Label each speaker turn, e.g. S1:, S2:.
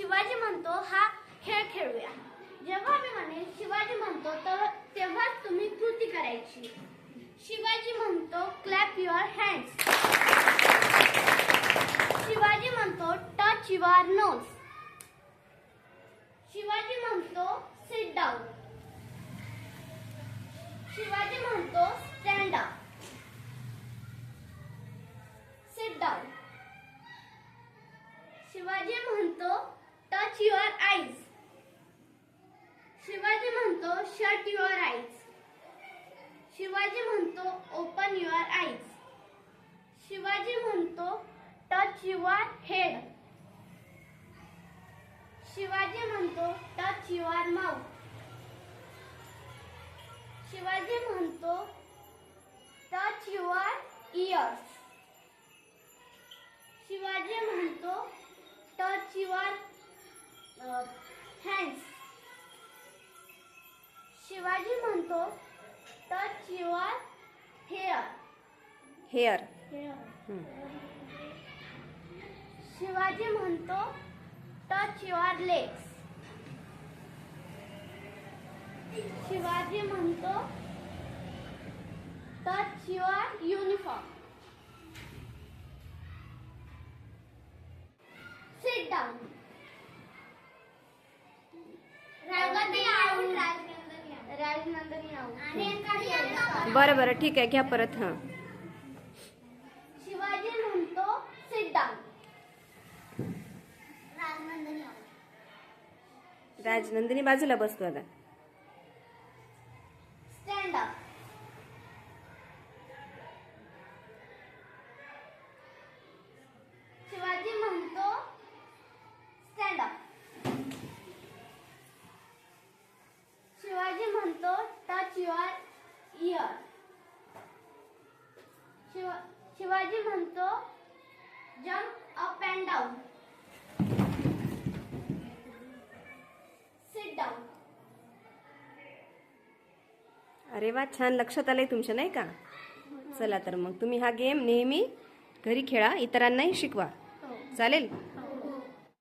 S1: शिवाजी म्हणतो हा खेळ खेळूया. जेव्हा मी म्हणेन शिवाजी म्हणतो तर तेव्हाच तुम्ही कृती करायची. शिवाजी म्हणतो क्लॅप युअर हँड्स. शिवाजी म्हणतो टच युअर नोज. शिवाजी म्हणतो सिट डाऊन. शिवाजी म्हणतो stand up. Sit down. Shivaji म्हणतो टच युअर आईज. शिवाजी म्हणतो शट युअर आईज. शिवाजी म्हणतो ओपन युअर आईज. शिवाजी म्हणतो टच युअर हेड. शिवाजी म्हणतो टच युअर माउथ. शिवाजी म्हणतो टच युअर इयर्स. शिवाजी म्हणतो टच युअर हँड्स. शिवाजी म्हणतो touch your hair.
S2: Hair.
S1: Shivaji म्हणतो टच युअर लेग्स. शिवाजी म्हणतो touch your uniform. Sit down. Rajnandini out.
S2: बरं ठीक आहे, घ्या परत. हां.
S1: शिवाजी म्हणतो sit down. Rajnandini out.
S2: Rajnandini बाजूला बसतो आता.
S1: Stand up. शिवाजी म्हणतो स्टँड अप. शिवाजी म्हणतो टच युअर इयर. शिवाजी म्हणतो jump up and down. Sit down.
S2: अरे वा, छान लक्षात आलंय तुमच्या, नाही का? चला तर मग तुम्ही हा गेम नेहमी घरी खेळा, इतरांनाही शिकवा. चालेल?